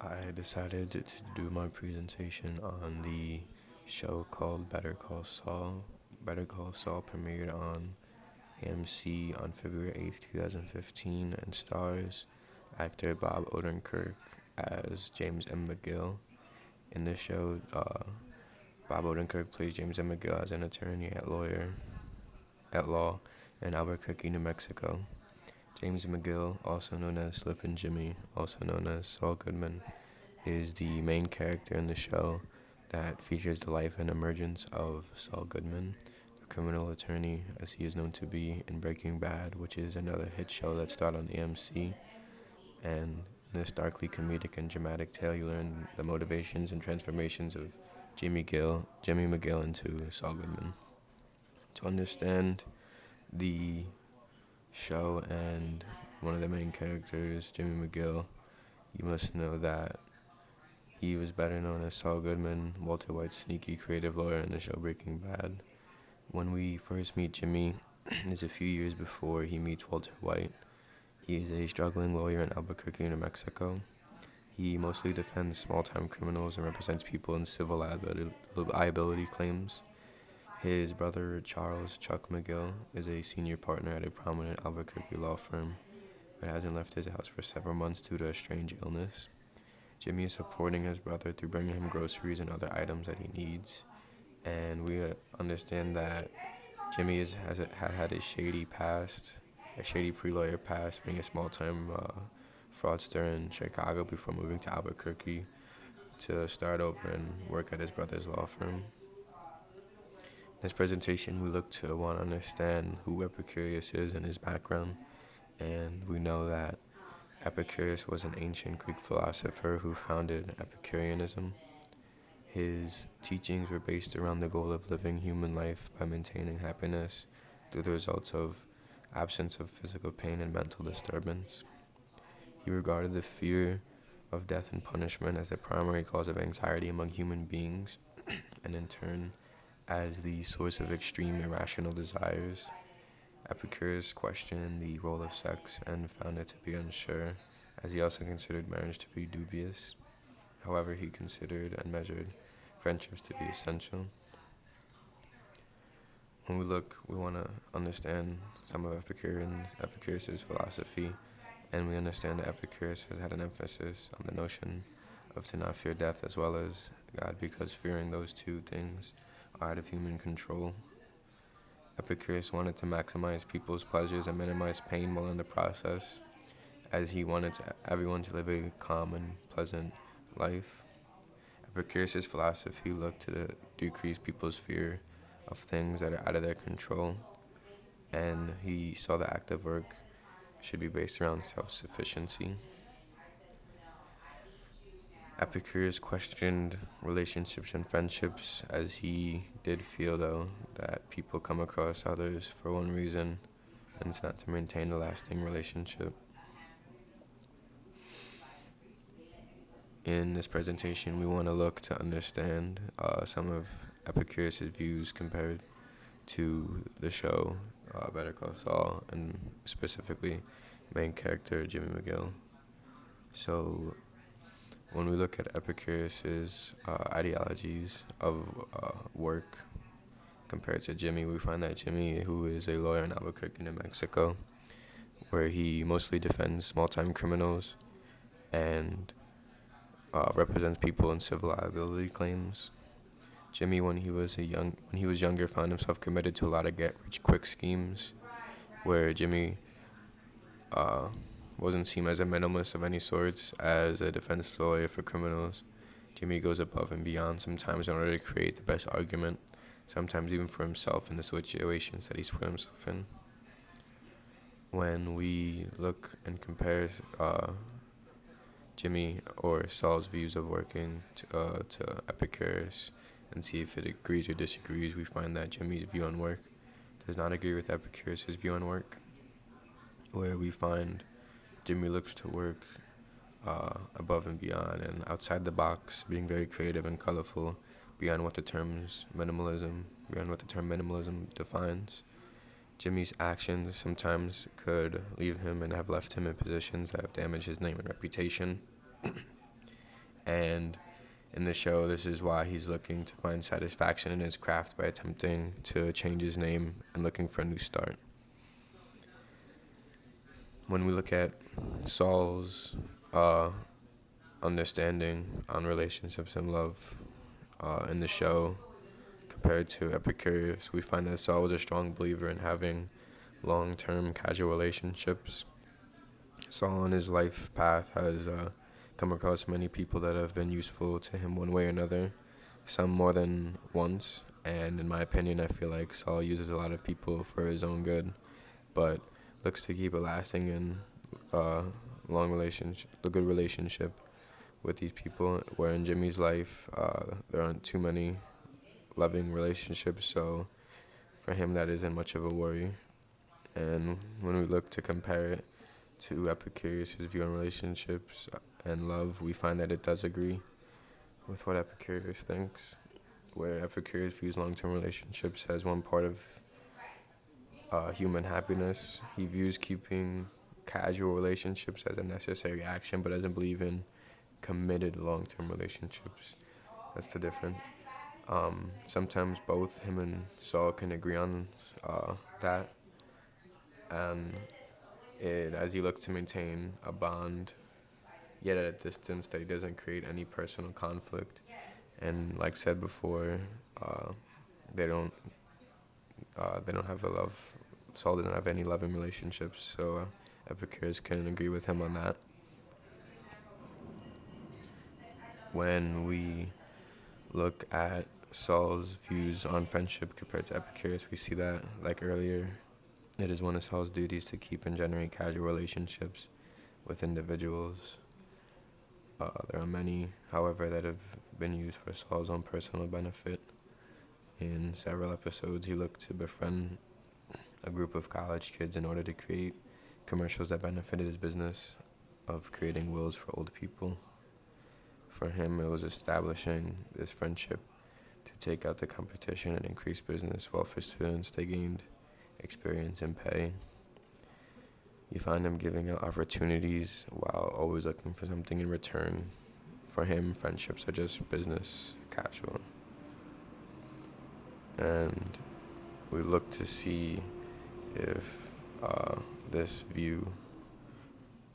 I decided to do my presentation on the show called Better Call Saul. Better Call Saul premiered on AMC on February 8th, 2015, and stars actor Bob Odenkirk as James M. McGill. In the show, Bob Odenkirk plays James M. McGill as an attorney at law in Albuquerque, New Mexico. James McGill, also known as Slip and Jimmy, also known as Saul Goodman, is the main character in the show that features the life and emergence of Saul Goodman, the criminal attorney, as he is known to be in Breaking Bad, which is another hit show that starred on AMC. And in this darkly comedic and dramatic tale, you learn the motivations and transformations of Jimmy McGill into Saul Goodman. To understand the show and one of the main characters, Jimmy McGill, you must know that he was better known as Saul Goodman, Walter White's sneaky creative lawyer in the show Breaking Bad. When we first meet Jimmy, is a few years before he meets Walter White. He is a struggling lawyer in Albuquerque, New Mexico. He mostly defends small-time criminals and represents people in civil liability claims. His brother, Charles Chuck McGill, is a senior partner at a prominent Albuquerque law firm, but hasn't left his house for several months due to a strange illness. Jimmy is supporting his brother through bringing him groceries and other items that he needs, and we understand that Jimmy had a shady past, a shady pre-lawyer past, being a small-time fraudster in Chicago before moving to Albuquerque to start over and work at his brother's law firm. In this presentation, we look to want to understand who Epicurus is and his background, and we know that Epicurus was an ancient Greek philosopher who founded Epicureanism. His teachings were based around the goal of living human life by maintaining happiness through the results of absence of physical pain and mental disturbance. He regarded the fear of death and punishment as a primary cause of anxiety among human beings, and in turn, as the source of extreme irrational desires. Epicurus questioned the role of sex and found it to be unsure, as he also considered marriage to be dubious. However, he considered and measured friendships to be essential. When we want to understand some of Epicurus' philosophy, and we understand that Epicurus has had an emphasis on the notion of to not fear death as well as God, because fearing those two things are out of human control. Epicurus wanted to maximize people's pleasures and minimize pain while in the process, as he wanted everyone to live a calm and pleasant life. Epicurus' philosophy looked to decrease people's fear of things that are out of their control, and he saw the active work should be based around self-sufficiency. Epicurus questioned relationships and friendships, as he did feel, though, that people come across others for one reason, and it's not to maintain a lasting relationship. In this presentation, we want to look to understand some of Epicurus' views compared to the show Better Call Saul, and specifically main character Jimmy McGill. So when we look at Epicurus' ideologies of work compared to Jimmy, we find that Jimmy, who is a lawyer in Albuquerque, New Mexico, where he mostly defends small-time criminals and represents people in civil liability claims. Jimmy, when he was younger, found himself committed to a lot of get-rich-quick schemes, where Jimmy wasn't seen as a minimalist of any sorts as a defense lawyer for criminals. Jimmy goes above and beyond, sometimes in order to create the best argument, sometimes even for himself in the situations that he's put himself in. When we look and compare Jimmy or Saul's views of working to Epicurus and see if it agrees or disagrees, we find that Jimmy's view on work does not agree with Epicurus' view on work, where we find Jimmy looks to work above and beyond and outside the box, being very creative and colorful beyond what the term minimalism defines. Jimmy's actions sometimes could leave him and have left him in positions that have damaged his name and reputation. And in the show, this is why he's looking to find satisfaction in his craft by attempting to change his name and looking for a new start. When we look at Saul's understanding on relationships and love in the show compared to Epicurus, we find that Saul was a strong believer in having long-term casual relationships. Saul on his life path has come across many people that have been useful to him one way or another, some more than once, and in my opinion, I feel like Saul uses a lot of people for his own good, but looks to keep a lasting and long relationship, a good relationship with these people, where in Jimmy's life, there aren't too many loving relationships, so for him that isn't much of a worry. And when we look to compare it to Epicurus' view on relationships and love, we find that it does agree with what Epicurus thinks, where Epicurus views long-term relationships as one part of human happiness. He views keeping casual relationships as a necessary action, but doesn't believe in committed long-term relationships. That's the difference. Sometimes both him and Saul can agree on that, and as he looks to maintain a bond, yet at a distance that he doesn't create any personal conflict. And like said before, they don't have a love. Saul doesn't have any loving relationships, so Epicurus can agree with him on that. When we look at Saul's views on friendship compared to Epicurus, we see that, like earlier, it is one of Saul's duties to keep and generate casual relationships with individuals. There are many, however, that have been used for Saul's own personal benefit. In several episodes, he looked to befriend a group of college kids in order to create commercials that benefited his business of creating wills for old people. For him, it was establishing this friendship to take out the competition and increase business, while for students, they gained experience and pay. You find him giving out opportunities while always looking for something in return. For him, friendships are just business casual. And we look to see if this view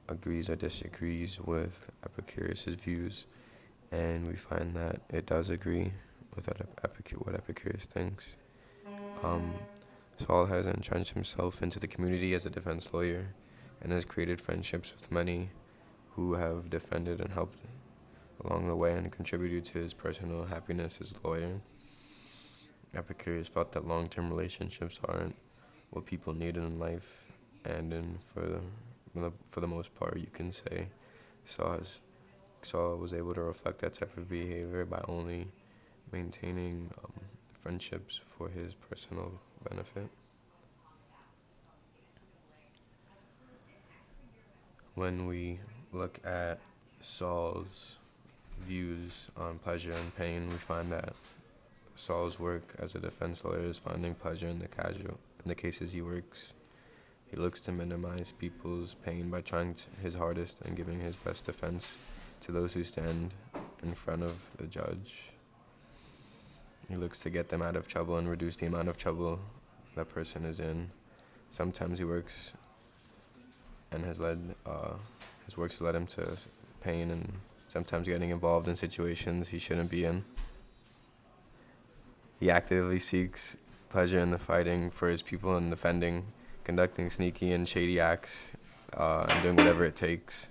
agrees or disagrees with Epicurus' views, and we find that it does agree with what Epicurus thinks. Saul has entrenched himself into the community as a defense lawyer and has created friendships with many who have defended and helped along the way and contributed to his personal happiness as a lawyer. Epicurus felt that long-term relationships aren't what people need in life, and for the most part, you can say Saul was able to reflect that type of behavior by only maintaining friendships for his personal benefit. When we look at Saul's views on pleasure and pain, we find that Saul's work as a defense lawyer is finding pleasure in the cases he works. He looks to minimize people's pain by trying his hardest and giving his best defense to those who stand in front of the judge. He looks to get them out of trouble and reduce the amount of trouble that person is in. Sometimes he works and his works led him to pain and sometimes getting involved in situations he shouldn't be in. He actively seeks pleasure in the fighting for his people and defending, conducting sneaky and shady acts, and doing whatever it takes.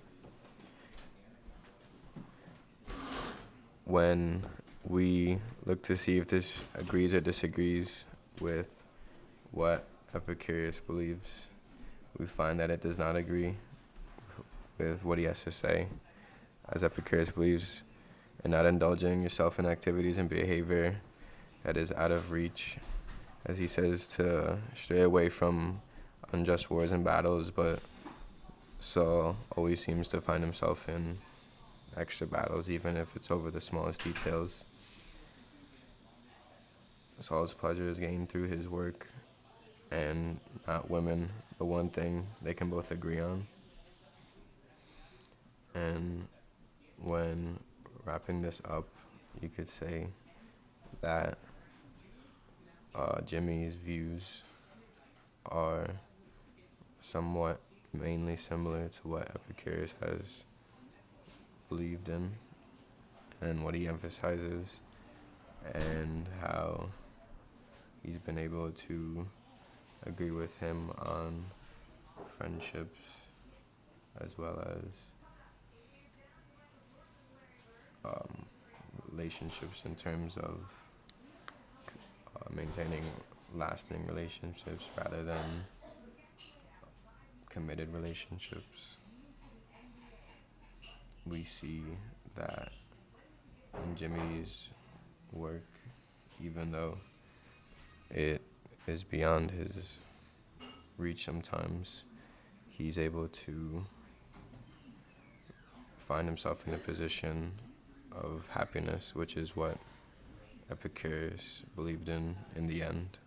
When we look to see if this agrees or disagrees with what Epicurus believes, we find that it does not agree with what he has to say, as Epicurus believes in not indulging yourself in activities and behavior that is out of reach, as he says to stray away from unjust wars and battles, but Saul always seems to find himself in extra battles, even if it's over the smallest details. Saul's pleasure is gained through his work and not women, the one thing they can both agree on. And when wrapping this up, you could say that Jimmy's views are somewhat mainly similar to what Epicurus has believed in and what he emphasizes, and how he's been able to agree with him on friendships as well as relationships in terms of maintaining lasting relationships rather than committed relationships. We see that in Jimmy's work, even though it is beyond his reach sometimes, he's able to find himself in a position of happiness, which is what Epicurus believed in the end.